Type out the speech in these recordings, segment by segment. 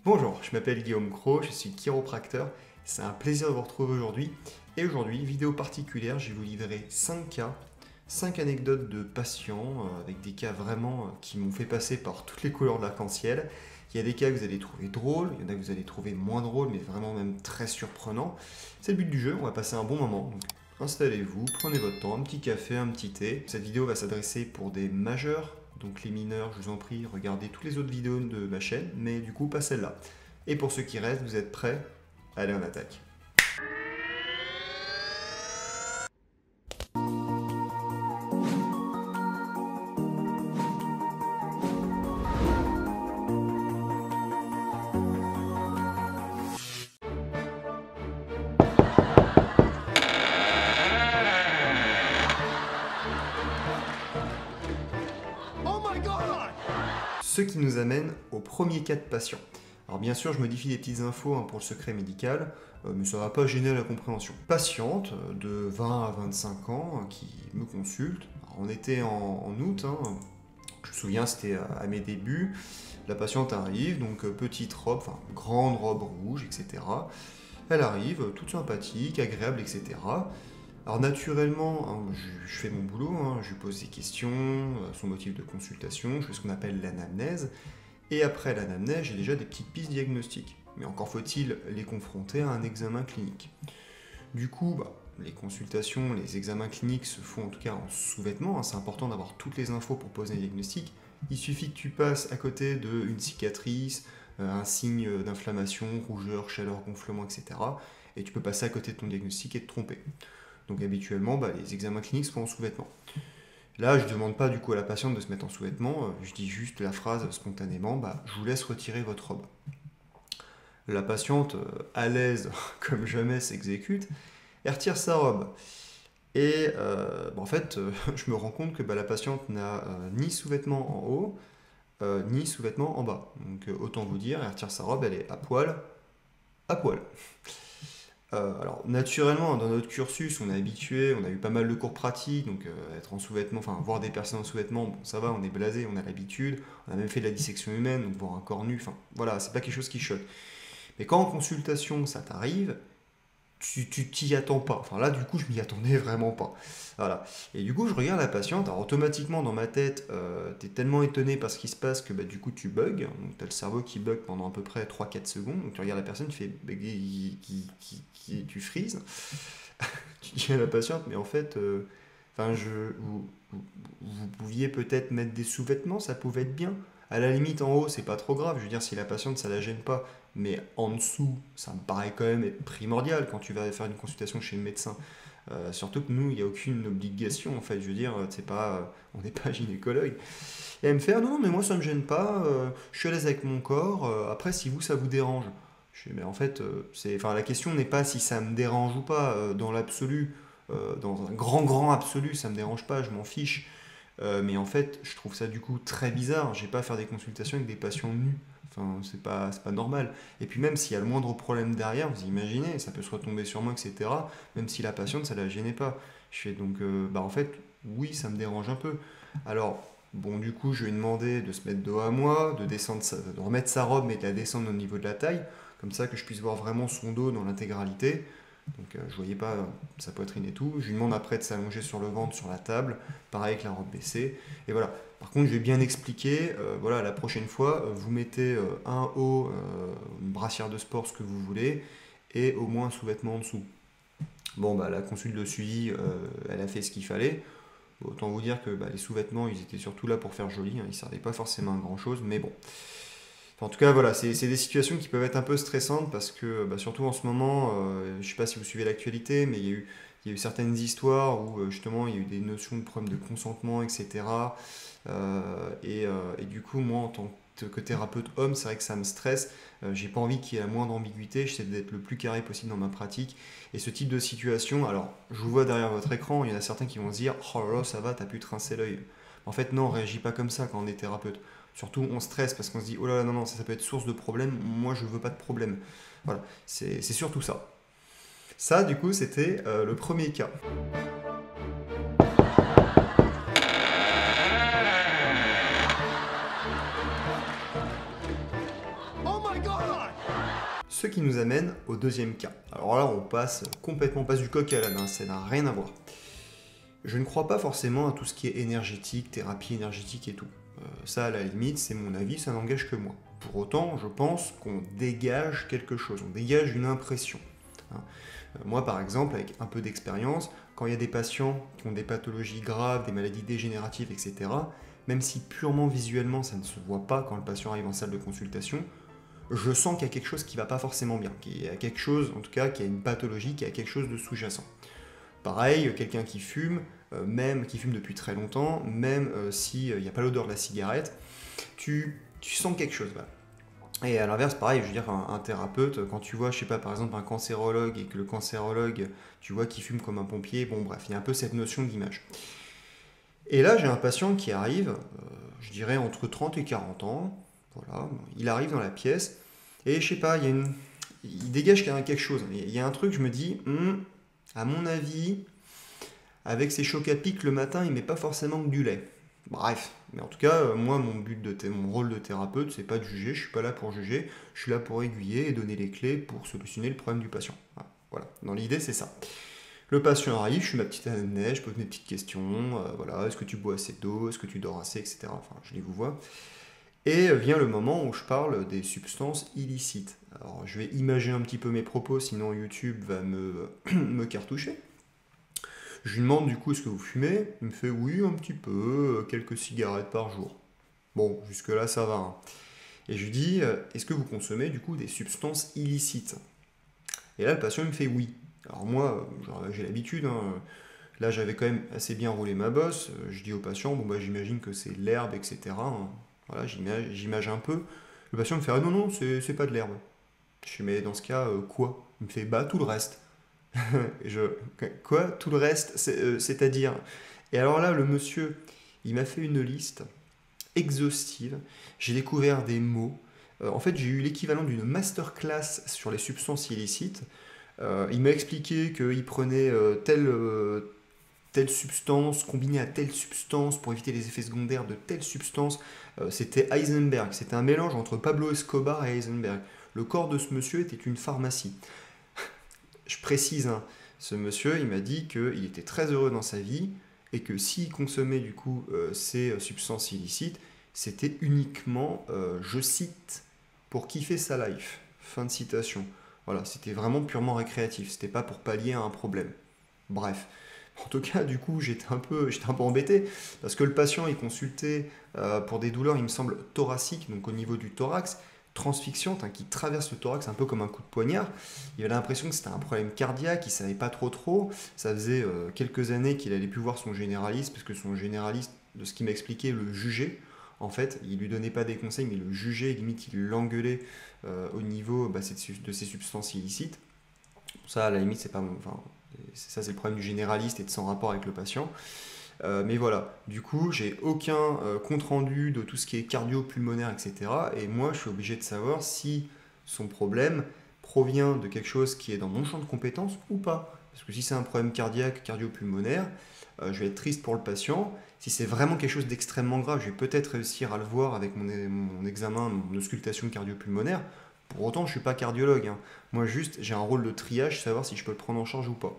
Bonjour, je m'appelle Guillaume Cros, je suis chiropracteur. C'est un plaisir de vous retrouver aujourd'hui. Et aujourd'hui, vidéo particulière, je vais vous livrer 5 cas, 5 anecdotes de patients avec des cas vraiment qui m'ont fait passer par toutes les couleurs de l'arc-en-ciel. Il y a des cas que vous allez trouver drôles, il y en a que vous allez trouver moins drôles, mais vraiment même très surprenants. C'est le but du jeu, on va passer un bon moment. Donc, installez-vous, prenez votre temps, un petit café, un petit thé. Cette vidéo va s'adresser pour des majeurs. Donc les mineurs, je vous en prie, regardez toutes les autres vidéos de ma chaîne, mais du coup pas celle-là. Et pour ceux qui restent, vous êtes prêts? Allez, on attaque. Ce qui nous amène au premier cas de patient. Alors bien sûr, je modifie des petites infos pour le secret médical, mais ça ne va pas gêner la compréhension. Patiente de 20 à 25 ans qui me consulte. Alors, on était en août, je me souviens, c'était à mes débuts. La patiente arrive, donc petite robe, enfin grande robe rouge, etc. Elle arrive, toute sympathique, agréable, etc. Alors naturellement, je fais mon boulot, je lui pose des questions, son motif de consultation, je fais ce qu'on appelle l'anamnèse, et après l'anamnèse, j'ai déjà des petites pistes diagnostiques. Mais encore faut-il les confronter à un examen clinique. Du coup, les consultations, les examens cliniques se font en tout cas en sous-vêtements, c'est important d'avoir toutes les infos pour poser un diagnostic. Il suffit que tu passes à côté d'une cicatrice, un signe d'inflammation, rougeur, chaleur, gonflement, etc. Et tu peux passer à côté de ton diagnostic et te tromper. Donc habituellement, les examens cliniques se font en sous-vêtements. Là, je ne demande pas du coup à la patiente de se mettre en sous-vêtements, je dis juste la phrase spontanément, je vous laisse retirer votre robe. La patiente, à l'aise comme jamais, s'exécute, elle retire sa robe. Et en fait, je me rends compte que la patiente n'a ni sous-vêtements en haut, ni sous-vêtements en bas. Donc autant vous dire, elle retire sa robe, elle est à poil, à poil. Alors naturellement, dans notre cursus, on est habitué, on a eu pas mal de cours pratiques, donc être en sous-vêtements, enfin voir des personnes en sous-vêtements, bon ça va, on est blasé, on a l'habitude, on a même fait de la dissection humaine, donc voir un corps nu, enfin voilà, c'est pas quelque chose qui choque. Mais quand en consultation ça t'arrive, tu t'y attends pas. Enfin là, du coup, je m'y attendais vraiment pas. Voilà. Et du coup, je regarde la patiente. Alors automatiquement, dans ma tête, tu es tellement étonné par ce qui se passe que du coup, tu bugs. Donc tu as le cerveau qui bug pendant à peu près 3-4 secondes. Donc tu regardes la personne, tu fais tu frises. Tu dis à la patiente, mais en fait, vous pouviez peut-être mettre des sous-vêtements, ça pouvait être bien. À la limite, en haut, c'est pas trop grave. Je veux dire, si la patiente, ça la gêne pas. Mais en dessous, ça me paraît quand même être primordial quand tu vas faire une consultation chez le médecin. Surtout que nous, il n'y a aucune obligation, en fait. Je veux dire, c'est pas, on n'est pas gynécologue. Et elle me fait, ah non, mais moi, ça me gêne pas. Je suis à l'aise avec mon corps. Après, si vous, ça vous dérange. Je dis, mais en fait, la question n'est pas si ça me dérange ou pas. Dans l'absolu, dans un grand absolu, ça me dérange pas. Je m'en fiche. Mais en fait, je trouve ça du coup très bizarre. J'ai pas à faire des consultations avec des patients nus. Enfin, c'est pas normal. Et puis même s'il y a le moindre problème derrière, vous imaginez, ça peut se retomber sur moi, etc. Même si la patiente, ça la gênait pas. Je fais donc, en fait, oui, ça me dérange un peu. Alors, bon, du coup, je lui ai demandé de se mettre dos à moi, de remettre sa robe, mais de la descendre au niveau de la taille, comme ça que je puisse voir vraiment son dos dans l'intégralité. Donc je voyais pas sa poitrine et tout. Je lui demande après de s'allonger sur le ventre, sur la table, pareil avec la robe baissée. Et voilà. Par contre, je vais bien expliquer, voilà, la prochaine fois, vous mettez un haut, une brassière de sport, ce que vous voulez, et au moins un sous-vêtement en dessous. Bon, la consulte de suivi, elle a fait ce qu'il fallait. Autant vous dire que les sous-vêtements, ils étaient surtout là pour faire joli, ils ne servaient pas forcément à grand-chose, mais bon. En tout cas, voilà, c'est des situations qui peuvent être un peu stressantes parce que, surtout en ce moment, je ne sais pas si vous suivez l'actualité, mais il y a eu certaines histoires où justement il y a eu des notions de problèmes de consentement, etc. Et du coup, moi, en tant que thérapeute homme, c'est vrai que ça me stresse. J'ai pas envie qu'il y ait la moindre ambiguïté. J'essaie d'être le plus carré possible dans ma pratique. Et ce type de situation, alors, je vous vois derrière votre écran, il y en a certains qui vont se dire, oh là là, ça va, t'as pu te rincer l'œil. En fait, non, on réagit pas comme ça quand on est thérapeute. Surtout, on stresse parce qu'on se dit, oh là là, non, non, ça peut être source de problème. Moi, je veux pas de problème. Voilà, c'est surtout ça. Ça, du coup, c'était le premier cas. Oh my God! Ce qui nous amène au deuxième cas. Alors là, on passe du coq à l'âne, hein, ça n'a rien à voir. Je ne crois pas forcément à tout ce qui est énergétique, thérapie énergétique et tout. Ça, à la limite, c'est mon avis, ça n'engage que moi. Pour autant, je pense qu'on dégage quelque chose, on dégage une impression. Hein. Moi, par exemple, avec un peu d'expérience, quand il y a des patients qui ont des pathologies graves, des maladies dégénératives, etc., même si purement visuellement ça ne se voit pas quand le patient arrive en salle de consultation, je sens qu'il y a quelque chose qui ne va pas forcément bien, qu'il y a quelque chose, en tout cas, qu'il y a une pathologie, qu'il y a quelque chose de sous-jacent. Pareil, quelqu'un qui fume, même qui fume depuis très longtemps, même s'il n'y a pas l'odeur de la cigarette, tu sens quelque chose. Voilà. Et à l'inverse, pareil, je veux dire, un thérapeute, quand tu vois, je sais pas, par exemple, un cancérologue, et que le cancérologue, tu vois, qui fume comme un pompier, bon bref, il y a un peu cette notion d'image. Et là, j'ai un patient qui arrive, je dirais, entre 30 et 40 ans, voilà, il arrive dans la pièce, et je sais pas, il dégage quelque chose. Il y a un truc, je me dis, à mon avis, avec ses chocs à pic le matin, il met pas forcément que du lait. Bref, mais en tout cas, moi, mon rôle de thérapeute, c'est pas de juger, je suis pas là pour juger, je suis là pour aiguiller et donner les clés pour solutionner le problème du patient. Voilà, dans l'idée, c'est ça. Le patient arrive, je suis ma petite anamnèse, je pose mes petites questions, voilà, est-ce que tu bois assez d'eau, est-ce que tu dors assez, etc. Enfin, je les vous vois. Et vient le moment où je parle des substances illicites. Alors, je vais imager un petit peu mes propos, sinon YouTube va me cartoucher. Je lui demande du coup, est-ce que vous fumez? Il me fait oui, un petit peu, quelques cigarettes par jour. Bon, jusque-là, ça va. Hein. Et je lui dis, est-ce que vous consommez du coup des substances illicites? Et là, le patient il me fait oui. Alors moi, j'ai l'habitude, hein, là j'avais quand même assez bien roulé ma bosse. Je dis au patient, bon bah j'imagine que c'est l'herbe, etc. Hein. Voilà, j'image un peu. Le patient me fait, ah non, non, c'est pas de l'herbe. Je fais, mais dans ce cas, quoi? Il me fait, bah tout le reste. Et quoi? Tout le reste? C'est-à-dire? Et alors là, le monsieur, il m'a fait une liste exhaustive. J'ai découvert des mots. En fait, j'ai eu l'équivalent d'une masterclass sur les substances illicites. Il m'a expliqué qu'il prenait telle substance combinée à telle substance pour éviter les effets secondaires de telle substance. C'était Heisenberg. C'était un mélange entre Pablo Escobar et Heisenberg. Le corps de ce monsieur était une pharmacie. Je précise, hein, ce monsieur, il m'a dit qu'il était très heureux dans sa vie et que s'il consommait du coup ces substances illicites, c'était uniquement, je cite, pour kiffer sa life. Fin de citation. Voilà, c'était vraiment purement récréatif, c'était pas pour pallier à un problème. Bref. En tout cas, du coup, j'étais un peu embêté parce que le patient il consultait pour des douleurs, il me semble, thoraciques, donc au niveau du thorax, transfixiante, hein, qui traverse le thorax un peu comme un coup de poignard. Il avait l'impression que c'était un problème cardiaque, il savait pas trop. Ça faisait quelques années qu'il allait plus voir son généraliste parce que son généraliste, de ce qu'il m'expliquait, le jugeait. En fait, il lui donnait pas des conseils, mais il le jugeait, limite il l'engueulait au niveau de ces substances illicites. Ça, à la limite, c'est pas bon. Enfin, ça, c'est le problème du généraliste et de son rapport avec le patient. Mais voilà, du coup, j'ai aucun compte-rendu de tout ce qui est cardio-pulmonaire, etc. Et moi, je suis obligé de savoir si son problème provient de quelque chose qui est dans mon champ de compétences ou pas. Parce que si c'est un problème cardiaque, cardio-pulmonaire, je vais être triste pour le patient. Si c'est vraiment quelque chose d'extrêmement grave, je vais peut-être réussir à le voir avec mon examen, mon auscultation cardio-pulmonaire. Pour autant, je ne suis pas cardiologue. Hein. Moi, juste, j'ai un rôle de triage, savoir si je peux le prendre en charge ou pas.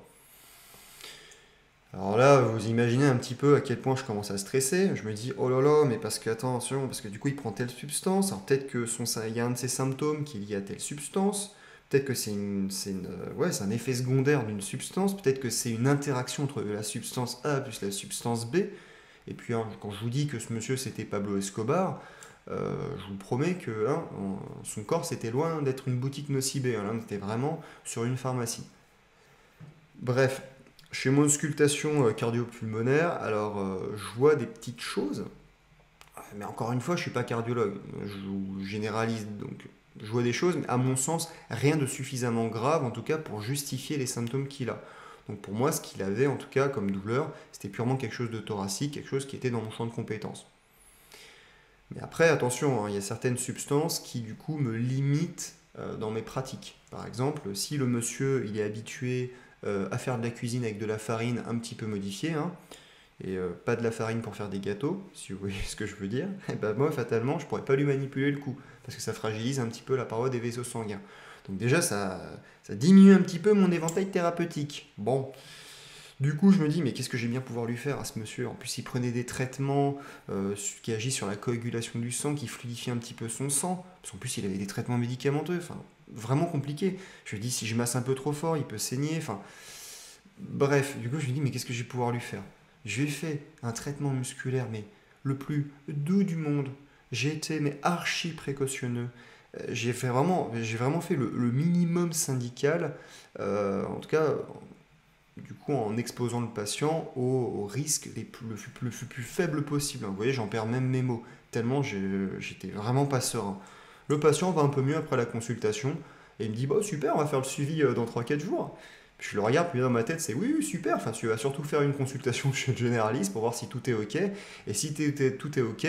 Alors là, vous imaginez un petit peu à quel point je commence à stresser. Je me dis, oh là là, mais parce que, attention, parce que du coup, il prend telle substance. Alors peut-être que il y a un de ses symptômes qui est lié à telle substance. Peut-être que c'est un effet secondaire d'une substance. Peut-être que c'est une interaction entre la substance A plus la substance B. Et puis, hein, quand je vous dis que ce monsieur, c'était Pablo Escobar, je vous promets que son corps, c'était loin d'être une boutique nocibé. Hein, là, on était vraiment sur une pharmacie. Bref, chez mon auscultation cardio-pulmonaire, alors je vois des petites choses, mais encore une fois, je ne suis pas cardiologue, je généralise, donc je vois des choses, mais à mon sens, rien de suffisamment grave, en tout cas pour justifier les symptômes qu'il a. Donc pour moi, ce qu'il avait, en tout cas, comme douleur, c'était purement quelque chose de thoracique, quelque chose qui était dans mon champ de compétences. Mais après, attention, hein, il y a certaines substances qui, du coup, me limitent dans mes pratiques. Par exemple, si le monsieur, il est habitué à faire de la cuisine avec de la farine un petit peu modifiée, hein, et pas de la farine pour faire des gâteaux, si vous voyez ce que je veux dire, et ben moi, fatalement, je pourrais pas lui manipuler le cou, parce que ça fragilise un petit peu la paroi des vaisseaux sanguins. Donc déjà, ça diminue un petit peu mon éventail thérapeutique. Bon, du coup, je me dis, mais qu'est-ce que j'ai bien pouvoir lui faire à ce monsieur? En plus, il prenait des traitements qui agissent sur la coagulation du sang, qui fluidifient un petit peu son sang. Parce qu'en plus, il avait des traitements médicamenteux. Enfin, vraiment compliqué. Je lui dis, si je masse un peu trop fort, il peut saigner. Enfin, bref, du coup, je me dis, mais qu'est-ce que je vais pouvoir lui faire? Je lui ai fait un traitement musculaire, mais le plus doux du monde. J'ai été, mais archi précautionneux. J'ai vraiment fait le minimum syndical. En tout cas, du coup, en exposant le patient aux risques le plus faible possible. Vous voyez, j'en perds même mes mots, tellement j'étais vraiment pas serein. Le patient va un peu mieux après la consultation, et il me dit, bah super, on va faire le suivi dans 3 4 jours. Puis je le regarde, puis dans ma tête, c'est oui, oui, super, enfin, tu vas surtout faire une consultation chez le généraliste pour voir si tout est OK. Et si tout est OK,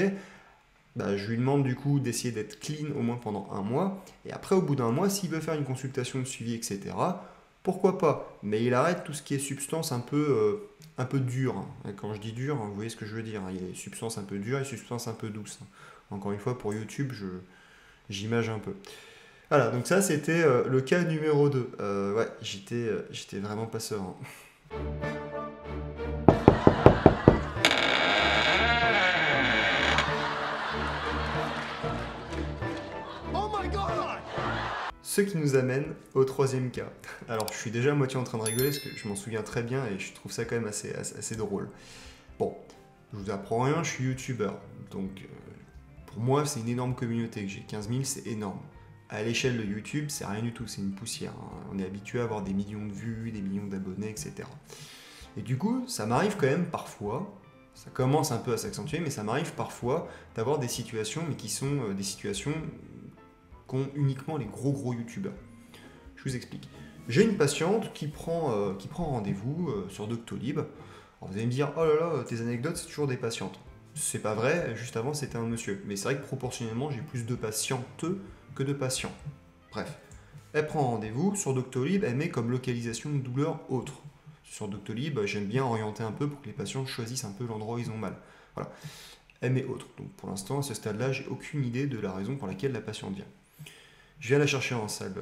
bah, je lui demande du coup d'essayer d'être clean au moins pendant un mois. Et après, au bout d'un mois, s'il veut faire une consultation de suivi, etc., pourquoi pas? Mais il arrête tout ce qui est substance un peu dure, hein. Quand je dis dur, hein, vous voyez ce que je veux dire, hein. Il y a des substances un peu dures et des substances un peu douces, hein. Encore une fois, pour YouTube, j'image un peu. Voilà, donc ça, c'était le cas numéro 2. Ouais, j'étais vraiment pas serein. Oh my god! Ce qui nous amène au troisième cas. Alors, je suis déjà à moitié en train de rigoler parce que je m'en souviens très bien et je trouve ça quand même assez drôle. Bon, je vous apprends rien, je suis youtubeur. Donc, pour moi, c'est une énorme communauté que j'ai. 15 000, c'est énorme. À l'échelle de YouTube, c'est rien du tout, c'est une poussière, hein. On est habitué à avoir des millions de vues, des millions d'abonnés, etc. Et du coup, ça m'arrive quand même parfois, ça commence un peu à s'accentuer, mais ça m'arrive parfois d'avoir des situations, mais qui sont des situations qu'ont uniquement les gros youtubeurs. Je vous explique. J'ai une patiente qui prend rendez-vous sur Doctolib. Alors vous allez me dire, oh là là, tes anecdotes, c'est toujours des patientes. C'est pas vrai, juste avant c'était un monsieur. Mais c'est vrai que proportionnellement, j'ai plus de patientes que de patients. Bref, elle prend rendez-vous sur Doctolib, elle met comme localisation de douleur autre. Sur Doctolib, j'aime bien orienter un peu pour que les patients choisissent un peu l'endroit où ils ont mal. Voilà. Elle met autre. Donc pour l'instant, à ce stade-là, j'ai aucune idée de la raison pour laquelle la patiente vient. Je viens la chercher en salle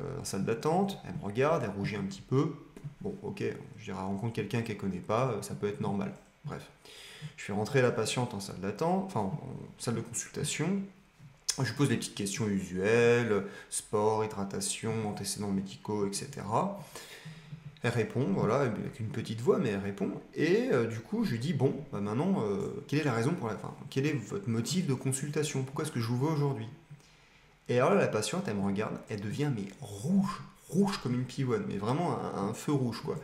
d'attente, elle me regarde, elle rougit un petit peu. Bon, ok, je dirais, elle rencontre quelqu'un qu'elle connaît pas, ça peut être normal. Bref. Je fais rentrer la patiente en salle d'attente, enfin en salle de consultation. Je lui pose des petites questions usuelles, sport, hydratation, antécédents médicaux, etc. Elle répond, voilà, avec une petite voix, mais elle répond. Et du coup, je lui dis, bon, bah maintenant, quelle est la raison pour enfin, quel est votre motif de consultation? Pourquoi est-ce que je vous vois aujourd'hui? Et alors là, la patiente, elle me regarde, elle devient mais rouge comme une pivoine, mais vraiment un feu rouge, quoi.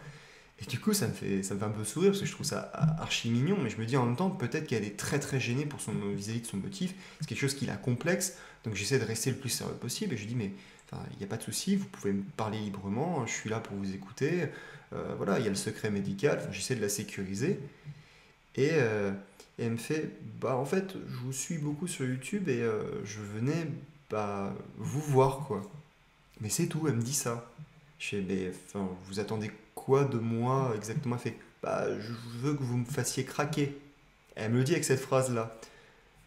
Et du coup, ça me fait un peu sourire parce que je trouve ça archi mignon, mais je me dis en même temps, peut-être qu'elle est très gênée vis-à-vis de son motif. C'est quelque chose qui la complexe, donc j'essaie de rester le plus sérieux possible et je lui dis, mais enfin, il n'y a pas de souci, vous pouvez me parler librement, je suis là pour vous écouter. Voilà, il y a le secret médical, enfin, j'essaie de la sécuriser. Et, euh, et elle me fait, bah en fait, je vous suis beaucoup sur YouTube et je venais bah, vous voir, quoi. Mais c'est tout, elle me dit ça. Je fais, mais enfin, vous attendez quoi de moi exactement? Elle fait, bah, je veux que vous me fassiez craquer. Elle me le dit avec cette phrase-là.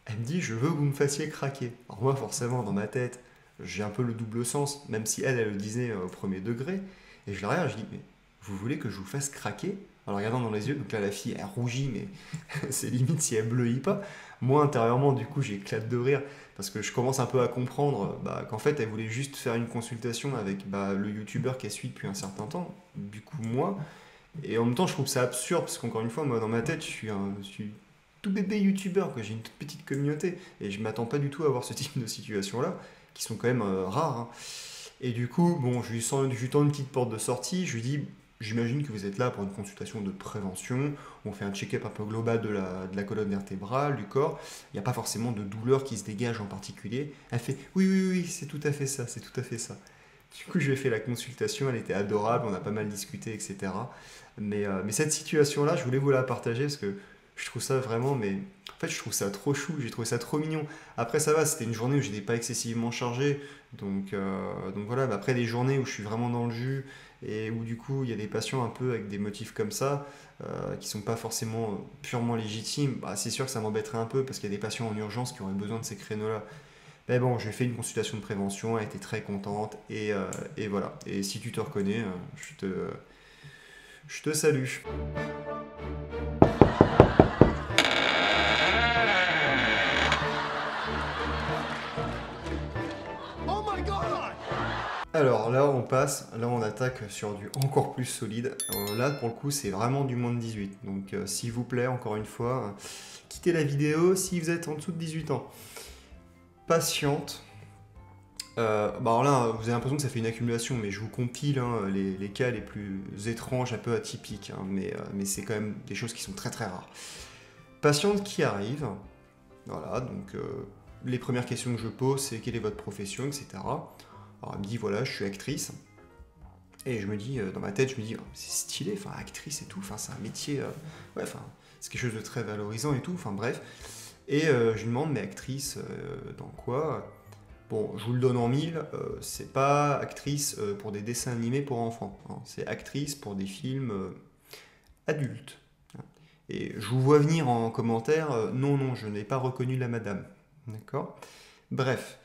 Elle me dit, je veux que vous me fassiez craquer. Alors moi, forcément, dans ma tête, j'ai un peu le double sens, même si elle le disait au premier degré. Et je la regarde, je dis, mais vous voulez que je vous fasse craquer? En la regardant dans les yeux, donc là, la fille, elle rougit, mais c'est limite si elle bleuit pas. Moi, intérieurement, du coup, j'éclate de rire, parce que je commence un peu à comprendre bah, qu'en fait, elle voulait juste faire une consultation avec bah, le youtubeur qu'elle suit depuis un certain temps, du coup, moi. Et en même temps, je trouve ça absurde, parce qu'encore une fois, moi, dans ma tête, je suis tout bébé youtubeur, quoi. J'ai une toute petite communauté, et je m'attends pas du tout à avoir ce type de situation-là, qui sont quand même rares, hein. Et du coup, bon, je lui tends une petite porte de sortie, je lui dis, j'imagine que vous êtes là pour une consultation de prévention, on fait un check-up un peu global de la colonne vertébrale, du corps, il n'y a pas forcément de douleur qui se dégage en particulier. Elle fait, oui, oui, oui, c'est tout à fait ça, c'est tout à fait ça. Du coup, je lui ai fait la consultation, elle était adorable, on a pas mal discuté, etc. Mais cette situation-là, je voulais vous la partager parce que je trouve ça vraiment, mais fait, je trouve ça trop chou, j'ai trouvé ça trop mignon. Après, ça va, c'était une journée où j'étais pas excessivement chargé. Donc voilà, mais après des journées où je suis vraiment dans le jus et où du coup il y a des patients un peu avec des motifs comme ça qui sont pas forcément purement légitimes, bah, c'est sûr que ça m'embêterait un peu parce qu'il y a des patients en urgence qui auraient besoin de ces créneaux-là. Mais bon, j'ai fait une consultation de prévention, elle était très contente et voilà. Et si tu te reconnais, je te salue. Oh my god! Alors là, on attaque sur du encore plus solide. Là, pour le coup, c'est vraiment du moins de 18. Donc, s'il vous plaît, encore une fois, quittez la vidéo si vous êtes en dessous de 18 ans. Patiente. Bah alors là, vous avez l'impression que ça fait une accumulation, mais je vous compile hein, les cas les plus étranges, un peu atypiques, hein, mais c'est quand même des choses qui sont très très rares. Patiente qui arrive, voilà, donc les premières questions que je pose, c'est quelle est votre profession, etc. Alors elle me dit voilà, je suis actrice. Et je me dis, dans ma tête, je me dis, oh, c'est stylé, enfin, actrice et tout, enfin, c'est un métier, ouais, enfin, c'est quelque chose de très valorisant et tout, enfin, bref. Et je lui demande, mais actrice, dans quoi? Bon, je vous le donne en mille, c'est pas actrice pour des dessins animés pour enfants, hein, c'est actrice pour des films adultes. Hein. Et je vous vois venir en commentaire, non, non, je n'ai pas reconnu la madame. D'accord? Bref.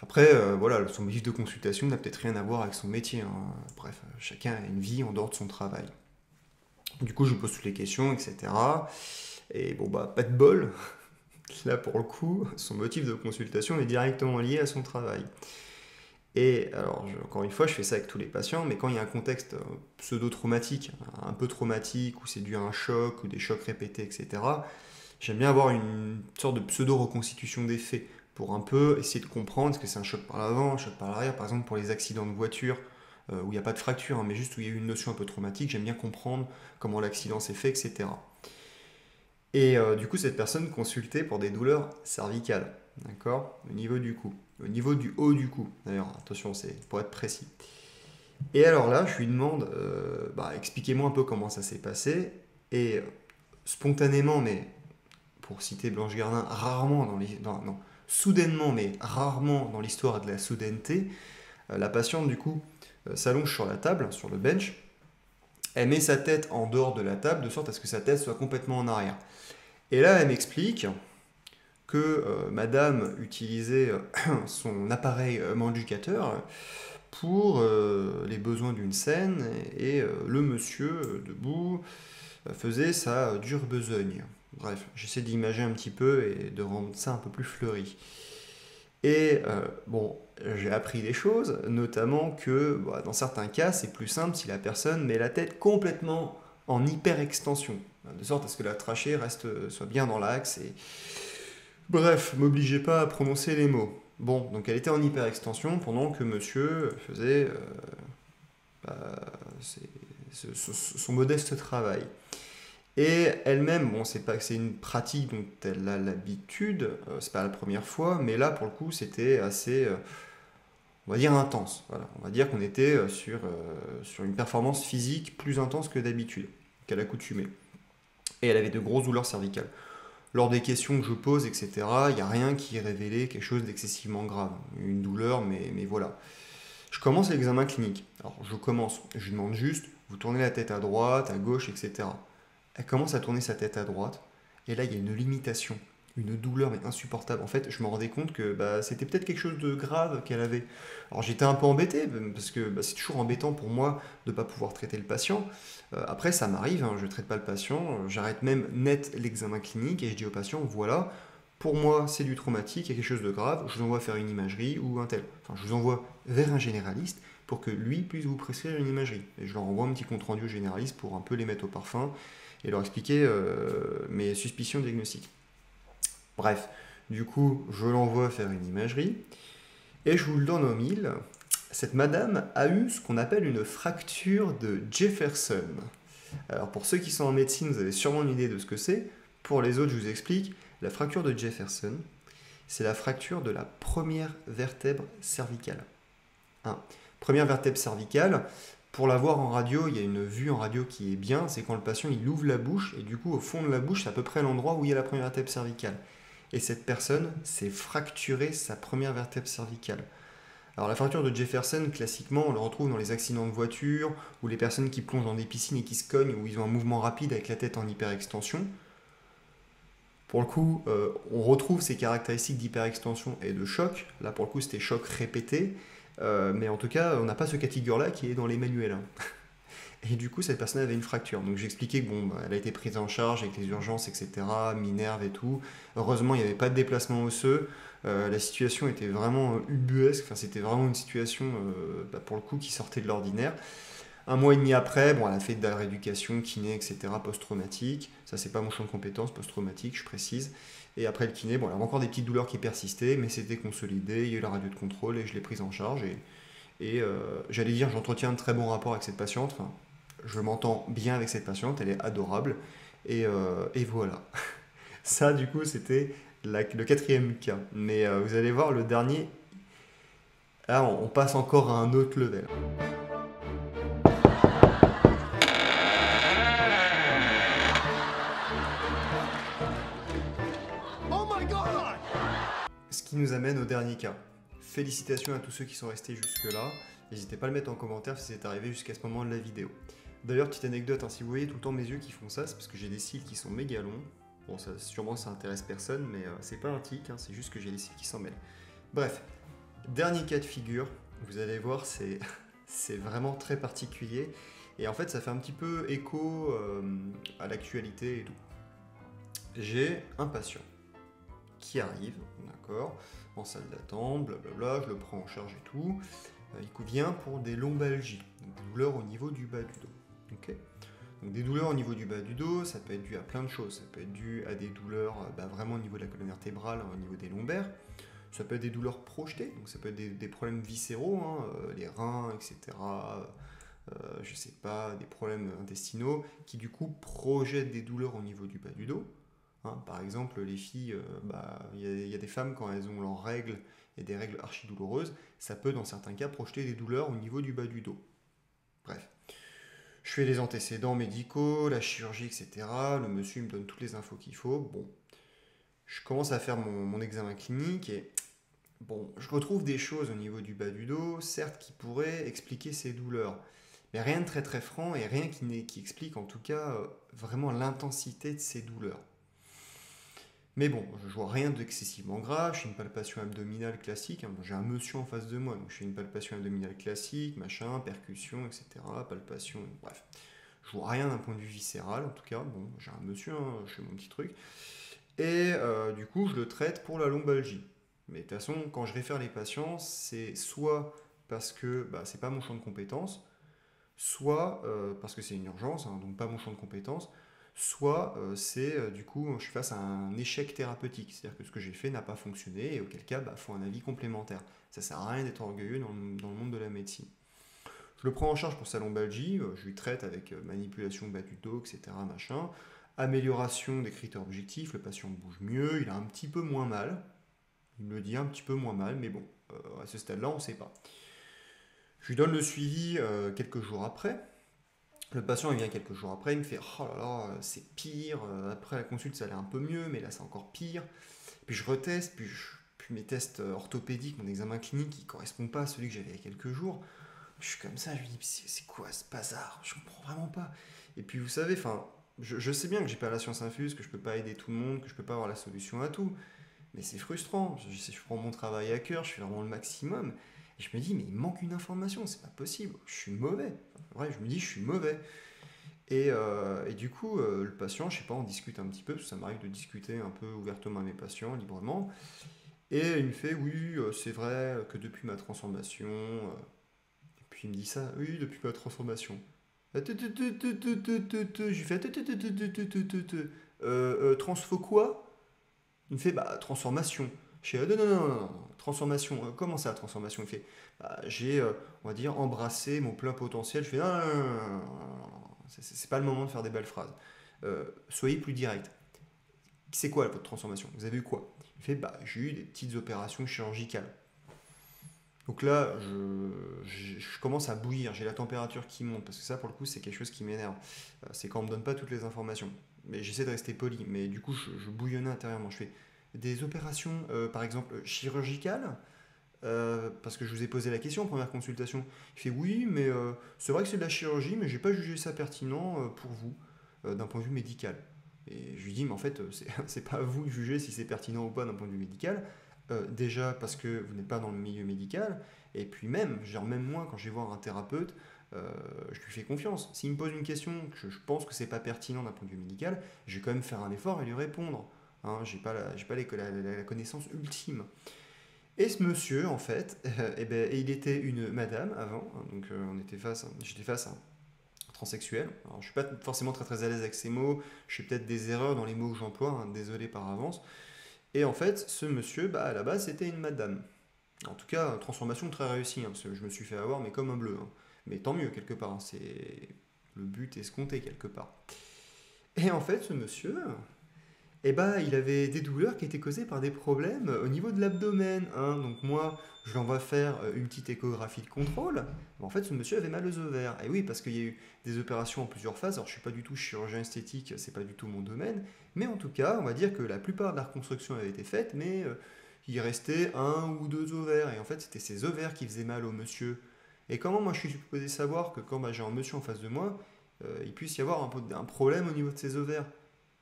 Après, voilà, son motif de consultation n'a peut-être rien à voir avec son métier. Hein. Bref, chacun a une vie en dehors de son travail. Du coup, je pose toutes les questions, etc. Et bon, bah, pas de bol. Là, pour le coup, son motif de consultation est directement lié à son travail. Et alors, encore une fois, je fais ça avec tous les patients, mais quand il y a un contexte pseudo-traumatique, un peu traumatique, où c'est dû à un choc, ou des chocs répétés, etc., j'aime bien avoir une sorte de pseudo-reconstitution des faits pour un peu essayer de comprendre est-ce que c'est un choc par l'avant, un choc par l'arrière, par exemple pour les accidents de voiture où il n'y a pas de fracture, hein, mais juste où il y a eu une notion un peu traumatique, j'aime bien comprendre comment l'accident s'est fait, etc. Et du coup, cette personne consultait pour des douleurs cervicales, d'accord? Au niveau du cou, au niveau du haut du cou, d'ailleurs, attention, c'est pour être précis. Et alors là, je lui demande, bah, expliquez-moi un peu comment ça s'est passé, et spontanément, mais pour citer Blanche Gardin, rarement non, soudainement, mais rarement dans l'histoire de la soudaineté, la patiente, du coup, s'allonge sur la table, sur le bench, elle met sa tête en dehors de la table, de sorte à ce que sa tête soit complètement en arrière. Et là, elle m'explique que madame utilisait son appareil manducateur pour les besoins d'une scène, et le monsieur, debout, faisait sa dure besogne. Bref, j'essaie d'imager un petit peu et de rendre ça un peu plus fleuri. Et bon, j'ai appris des choses, notamment que bah, dans certains cas, c'est plus simple si la personne met la tête complètement en hyperextension, de sorte à ce que la trachée soit bien dans l'axe. Et... Bref, m'obligez pas à prononcer les mots. Bon, donc elle était en hyperextension pendant que monsieur faisait bah, son modeste travail. Et elle-même, bon, c'est pas que c'est une pratique dont elle a l'habitude, c'est pas la première fois, mais là, pour le coup, c'était assez, on va dire, intense. Voilà. On va dire qu'on était sur une performance physique plus intense que d'habitude, qu'à l'accoutumée. Et elle avait de grosses douleurs cervicales. Lors des questions que je pose, etc., il n'y a rien qui révélait quelque chose d'excessivement grave. Une douleur, mais voilà. Je commence l'examen clinique. Alors, je lui demande juste, vous tournez la tête à droite, à gauche, etc. Elle commence à tourner sa tête à droite, et là il y a une limitation, une douleur mais insupportable. En fait, je me rendais compte que bah, c'était peut-être quelque chose de grave qu'elle avait. Alors j'étais un peu embêté, parce que bah, c'est toujours embêtant pour moi de ne pas pouvoir traiter le patient. Après, ça m'arrive, hein, je ne traite pas le patient, j'arrête même net l'examen clinique et je dis au patient, voilà, pour moi c'est du traumatique, il y a quelque chose de grave, je vous envoie faire une imagerie ou un tel. Enfin, je vous envoie vers un généraliste pour que lui puisse vous prescrire une imagerie. Et je leur envoie un petit compte rendu au généraliste pour un peu les mettre au parfum et leur expliquer mes suspicions diagnostiques. Bref, du coup, je l'envoie faire une imagerie, et je vous le donne au mille, cette madame a eu ce qu'on appelle une fracture de Jefferson. Alors pour ceux qui sont en médecine, vous avez sûrement une idée de ce que c'est. Pour les autres, je vous explique. La fracture de Jefferson, c'est la fracture de la première vertèbre cervicale. Hein. Première vertèbre cervicale, Pour l'avoir en radio, il y a une vue en radio qui est bien, c'est quand le patient il ouvre la bouche et du coup au fond de la bouche c'est à peu près l'endroit où il y a la première vertèbre cervicale. Et cette personne s'est fracturé sa première vertèbre cervicale. Alors la fracture de Jefferson, classiquement, on le retrouve dans les accidents de voiture ou les personnes qui plongent dans des piscines et qui se cognent où ils ont un mouvement rapide avec la tête en hyperextension. Pour le coup, on retrouve ces caractéristiques d'hyperextension et de choc. Là, pour le coup, c'était choc répété. Mais en tout cas, on n'a pas ce cas de figure-là qui est dans les manuels. Et du coup, cette personne avait une fracture. Donc j'expliquais que bon, elle a été prise en charge avec les urgences, etc., Minerve et tout. Heureusement, il n'y avait pas de déplacement osseux. La situation était vraiment ubuesque. Enfin, c'était vraiment une situation, pour le coup, qui sortait de l'ordinaire. Un mois et demi après, bon, elle a fait de la rééducation, kiné, etc., post-traumatique. Ça, c'est pas mon champ de compétences, post-traumatique, je précise. Et après le kiné, bon, elle avait encore des petites douleurs qui persistaient, mais c'était consolidé. Il y a eu la radio de contrôle et je l'ai prise en charge. Et j'allais dire, j'entretiens un très bon rapport avec cette patiente. Enfin, je m'entends bien avec cette patiente, elle est adorable. Et voilà. Ça, du coup, c'était le quatrième cas. Mais vous allez voir, le dernier, là, on passe encore à un autre level. Oh my god! Ce qui nous amène au dernier cas. Félicitations à tous ceux qui sont restés jusque-là. N'hésitez pas à le mettre en commentaire si c'est arrivé jusqu'à ce moment de la vidéo. D'ailleurs, petite anecdote, hein, si vous voyez tout le temps mes yeux qui font ça, c'est parce que j'ai des cils qui sont méga longs. Bon, ça, sûrement ça intéresse personne, mais c'est pas un tic, hein, c'est juste que j'ai les cils qui s'en mêlent. Bref, dernier cas de figure, vous allez voir, c'est vraiment très particulier. Et en fait, ça fait un petit peu écho à l'actualité et tout. J'ai un patient qui arrive, d'accord, en salle d'attente, blablabla, je le prends en charge et tout. Il vient pour des lombalgies, donc des douleurs au niveau du bas du dos. Ok. Donc des douleurs au niveau du bas du dos, ça peut être dû à plein de choses. Ça peut être dû à des douleurs vraiment au niveau de la colonne vertébrale, au niveau des lombaires. Ça peut être des douleurs projetées, donc ça peut être des problèmes viscéraux, hein, les reins, etc. Je sais pas, des problèmes intestinaux qui du coup projettent des douleurs au niveau du bas du dos. Hein, par exemple, les filles, il y a des femmes quand elles ont leurs règles et des règles archi douloureuses, ça peut dans certains cas projeter des douleurs au niveau du bas du dos. Bref. Je fais les antécédents médicaux, la chirurgie, etc. Le monsieur me donne toutes les infos qu'il faut. Bon, je commence à faire mon examen clinique et bon, je retrouve des choses au niveau du bas du dos, certes, qui pourraient expliquer ces douleurs. Mais rien de très très franc et rien qui explique en tout cas vraiment l'intensité de ces douleurs. Mais bon, je vois rien d'excessivement grave, je fais une palpation abdominale classique, hein. J'ai un monsieur en face de moi, donc je fais une palpation abdominale classique, machin, percussion, etc. Palpation, bref. Je vois rien d'un point de vue viscéral, en tout cas, bon, j'ai un monsieur, hein, je fais mon petit truc. Et du coup, je le traite pour la lombalgie. Mais de toute façon, quand je réfère les patients, c'est soit parce que c'est pas mon champ de compétences, soit parce que c'est une urgence, hein, donc pas mon champ de compétences, soit c'est du coup je suis face à un échec thérapeutique, c'est-à-dire que ce que j'ai fait n'a pas fonctionné et auquel cas il faut un avis complémentaire. Ça sert à rien d'être orgueilleux dans le monde de la médecine. Je le prends en charge pour sa lombalgie, je lui traite avec manipulation bas du dos, etc. Machin, amélioration des critères objectifs, le patient bouge mieux, il a un petit peu moins mal, il me le dit un petit peu moins mal, mais bon, à ce stade-là on ne sait pas. Je lui donne le suivi quelques jours après. Le patient il vient quelques jours après, il me fait oh là là, c'est pire. Après la consulte, ça allait un peu mieux, mais là c'est encore pire. Puis je reteste, puis mes tests orthopédiques, mon examen clinique, il ne correspond pas à celui que j'avais il y a quelques jours. Je suis comme ça, je me dis c'est quoi ce bazar? Je comprends vraiment pas. Et puis vous savez, enfin, je sais bien que j'ai pas la science infuse, que je peux pas aider tout le monde, que je peux pas avoir la solution à tout. Mais c'est frustrant. Je prends mon travail à cœur, je fais vraiment le maximum. Et je me dis, mais il manque une information, c'est pas possible. Je suis mauvais. Enfin, ouais, je me dis, je suis mauvais. Et du coup, le patient, je sais pas, on discute un petit peu, parce que ça m'arrive de discuter un peu ouvertement avec mes patients, librement. Et il me fait, oui, c'est vrai que depuis ma transformation. Et puis il me dit ça, oui, depuis ma transformation. Je lui fais, transfo quoi? Il me fait, transformation. Je fais, non, non, non, non, transformation. Comment ça, transformation? Il fait, j'ai, on va dire, embrassé mon plein potentiel. Je fais, non, non, non, non, non, non, c'est pas le moment de faire des belles phrases. Soyez plus direct. C'est quoi votre transformation? Vous avez eu quoi? Il fait, j'ai eu des petites opérations chirurgicales. Donc là, je commence à bouillir, j'ai la température qui monte, parce que ça, pour le coup, c'est quelque chose qui m'énerve. C'est quand on me donne pas toutes les informations. Mais j'essaie de rester poli, mais du coup, je bouillonnais intérieurement. Je fais des opérations, par exemple, chirurgicales, parce que je vous ai posé la question en première consultation. Il fait oui, mais c'est vrai que c'est de la chirurgie, mais j'ai pas jugé ça pertinent pour vous, d'un point de vue médical. Et je lui dis, mais en fait, c'est pas à vous de juger si c'est pertinent ou pas d'un point de vue médical. Déjà parce que vous n'êtes pas dans le milieu médical, et puis même, genre même moi, quand je vais voir un thérapeute, je lui fais confiance. S'il me pose une question que je pense que c'est pas pertinent d'un point de vue médical, je vais quand même faire un effort et lui répondre. Hein, j'ai pas la connaissance ultime. Et ce monsieur, en fait, eh ben, il était une madame avant, hein, donc j'étais face à un transsexuel. Alors, je suis pas forcément très à l'aise avec ces mots, je fais peut-être des erreurs dans les mots que j'emploie, hein, désolé par avance. Et en fait, ce monsieur, bah, à la base, c'était une madame. En tout cas, transformation très réussie, hein, parce que je me suis fait avoir, mais comme un bleu. Hein. Mais tant mieux, quelque part, hein, c'est le but escompté, quelque part. Et en fait, ce monsieur, eh ben, il avait des douleurs qui étaient causées par des problèmes au niveau de l'abdomen. Hein. Donc moi, je l'envoie faire une petite échographie de contrôle. Mais en fait, ce monsieur avait mal aux ovaires. Et oui, parce qu'il y a eu des opérations en plusieurs phases. Alors, je suis pas du tout chirurgien esthétique, c'est pas du tout mon domaine. Mais en tout cas, on va dire que la plupart de la reconstruction avait été faite, mais il restait un ou deux ovaires. Et en fait, c'était ces ovaires qui faisaient mal au monsieur. Et comment moi je suis supposé savoir que quand bah, j'ai un monsieur en face de moi, il puisse y avoir un problème au niveau de ses ovaires?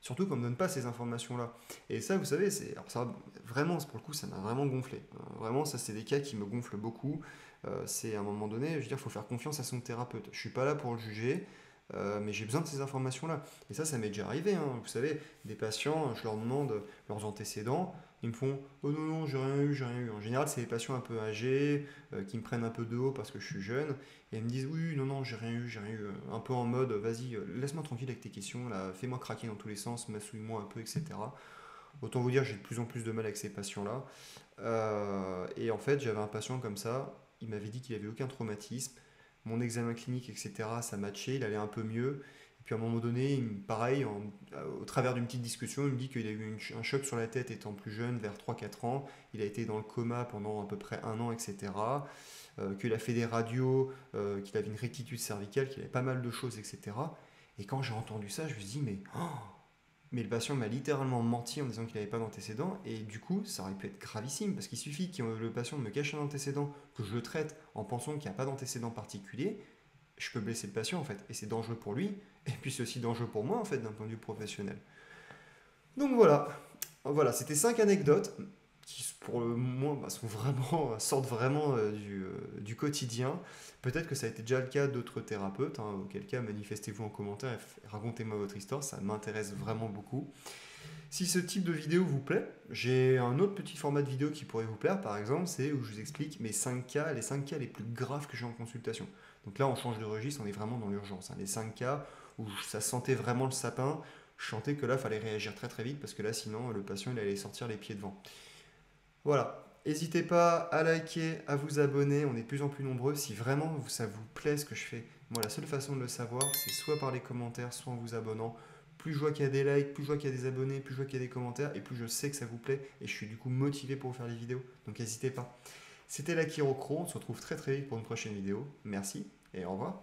Surtout qu'on ne me donne pas ces informations-là. Et ça, vous savez, alors ça, vraiment, pour le coup, ça m'a vraiment gonflé. Vraiment, ça, c'est des cas qui me gonflent beaucoup. C'est à un moment donné, je veux dire, il faut faire confiance à son thérapeute. Je suis pas là pour le juger, mais j'ai besoin de ces informations-là. Et ça m'est déjà arrivé. Hein. Vous savez, des patients, je leur demande leurs antécédents, ils me font oh non, non, j'ai rien eu, j'ai rien eu. En général, c'est des patients un peu âgés, qui me prennent un peu de haut parce que je suis jeune, et ils me disent oui, non, non, j'ai rien eu. Un peu en mode vas-y, laisse-moi tranquille avec tes questions, là, fais-moi craquer dans tous les sens, massouille-moi un peu, etc. Autant vous dire, j'ai de plus en plus de mal avec ces patients-là. Et en fait, j'avais un patient comme ça, il m'avait dit qu'il avait aucun traumatisme. Mon examen clinique, etc., ça matchait, il allait un peu mieux. Et puis à un moment donné, pareil, au travers d'une petite discussion, il me dit qu'il a eu un choc sur la tête étant plus jeune, vers 3 4 ans. Il a été dans le coma pendant à peu près un an, etc. Qu'il a fait des radios, qu'il avait une rectitude cervicale, qu'il avait pas mal de choses, etc. Et quand j'ai entendu ça, je me suis dit, mais le patient m'a littéralement menti en disant qu'il n'avait pas d'antécédent, et du coup, ça aurait pu être gravissime, parce qu'il suffit que le patient me cache un antécédent, que je le traite en pensant qu'il n'y a pas d'antécédent particulier, je peux blesser le patient en fait, et c'est dangereux pour lui, et puis c'est aussi dangereux pour moi en fait d'un point de vue professionnel. Donc voilà, c'était 5 anecdotes qui pour le moins sont vraiment, sortent vraiment du quotidien. Peut-être que ça a été déjà le cas d'autres thérapeutes, hein, auquel cas manifestez-vous en commentaire et racontez-moi votre histoire, ça m'intéresse vraiment beaucoup. Si ce type de vidéo vous plaît, j'ai un autre petit format de vidéo qui pourrait vous plaire, par exemple, c'est où je vous explique mes 5 cas, les 5 cas les plus graves que j'ai en consultation. Donc là, on change de registre, on est vraiment dans l'urgence. Hein. Les 5 cas où ça sentait vraiment le sapin, je sentais que là, il fallait réagir très très vite parce que là, sinon, le patient, il allait sortir les pieds devant. Voilà. N'hésitez pas à liker, à vous abonner, on est de plus en plus nombreux. Si vraiment ça vous plaît ce que je fais, moi la seule façon de le savoir, c'est soit par les commentaires, soit en vous abonnant. Plus je vois qu'il y a des likes, plus je vois qu'il y a des abonnés, plus je vois qu'il y a des commentaires, et plus je sais que ça vous plaît, et je suis du coup motivé pour vous faire les vidéos. Donc n'hésitez pas. C'était la Chirocro, on se retrouve très très vite pour une prochaine vidéo. Merci, et au revoir.